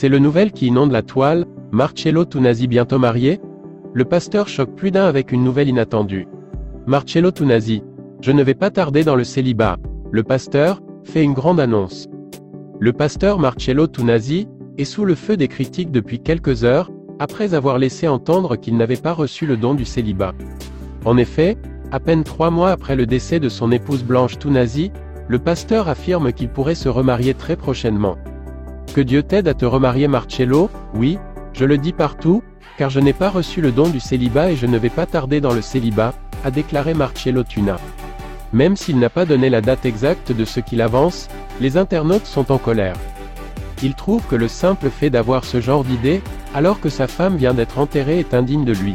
C'est le nouvel qui inonde la toile, Marcello Tunasi bientôt marié? Le pasteur choque plus d'un avec une nouvelle inattendue. Marcello Tunasi. Je ne vais pas tarder dans le célibat. Le pasteur fait une grande annonce. Le pasteur Marcello Tunasi est sous le feu des critiques depuis quelques heures, après avoir laissé entendre qu'il n'avait pas reçu le don du célibat. En effet, à peine 3 mois après le décès de son épouse Blanche Tunasi, le pasteur affirme qu'il pourrait se remarier très prochainement. Que Dieu t'aide à te remarier Marcello, oui, je le dis partout, car je n'ai pas reçu le don du célibat et je ne vais pas tarder dans le célibat, a déclaré Marcello Tuna. Même s'il n'a pas donné la date exacte de ce qu'il avance, les internautes sont en colère. Ils trouvent que le simple fait d'avoir ce genre d'idée, alors que sa femme vient d'être enterrée, est indigne de lui.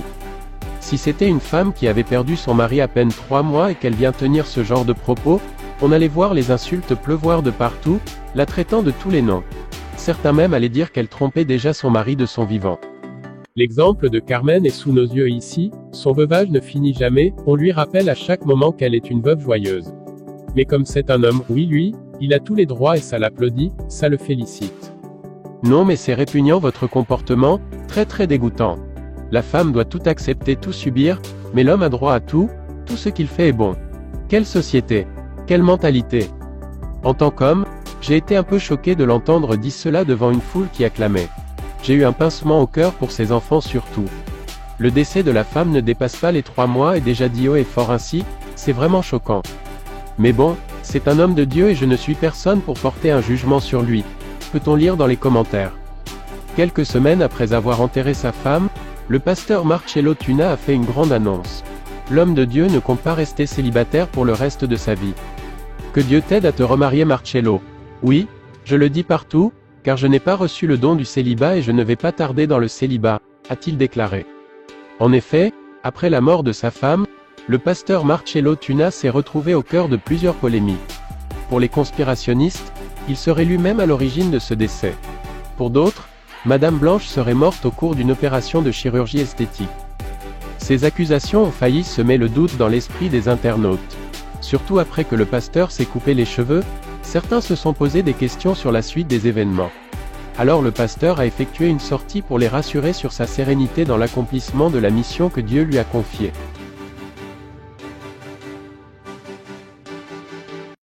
Si c'était une femme qui avait perdu son mari à peine 3 mois et qu'elle vient tenir ce genre de propos, on allait voir les insultes pleuvoir de partout, la traitant de tous les noms. Certains même allaient dire qu'elle trompait déjà son mari de son vivant. L'exemple de Carmen est sous nos yeux ici, son veuvage ne finit jamais, on lui rappelle à chaque moment qu'elle est une veuve joyeuse. Mais comme c'est un homme, oui lui, il a tous les droits et ça l'applaudit, ça le félicite. Non mais c'est répugnant votre comportement, très dégoûtant. La femme doit tout accepter, tout subir, mais l'homme a droit à tout ce qu'il fait est bon. Quelle société? Quelle mentalité? En tant qu'homme, j'ai été un peu choqué de l'entendre dire cela devant une foule qui acclamait. J'ai eu un pincement au cœur pour ses enfants surtout. Le décès de la femme ne dépasse pas les 3 mois et déjà dit haut et fort ainsi, c'est vraiment choquant. Mais bon, c'est un homme de Dieu et je ne suis personne pour porter un jugement sur lui, peut-on lire dans les commentaires. Quelques semaines après avoir enterré sa femme, le pasteur Marcello Tuna a fait une grande annonce. L'homme de Dieu ne compte pas rester célibataire pour le reste de sa vie. Que Dieu t'aide à te remarier Marcello. Oui, je le dis partout, car je n'ai pas reçu le don du célibat et je ne vais pas tarder dans le célibat, a-t-il déclaré. En effet, après la mort de sa femme, le pasteur Marcello Tuna s'est retrouvé au cœur de plusieurs polémiques. Pour les conspirationnistes, il serait lui-même à l'origine de ce décès. Pour d'autres, Madame Blanche serait morte au cours d'une opération de chirurgie esthétique. Ces accusations ont failli semer le doute dans l'esprit des internautes. Surtout après que le pasteur s'est coupé les cheveux, certains se sont posé des questions sur la suite des événements. Alors le pasteur a effectué une sortie pour les rassurer sur sa sérénité dans l'accomplissement de la mission que Dieu lui a confiée.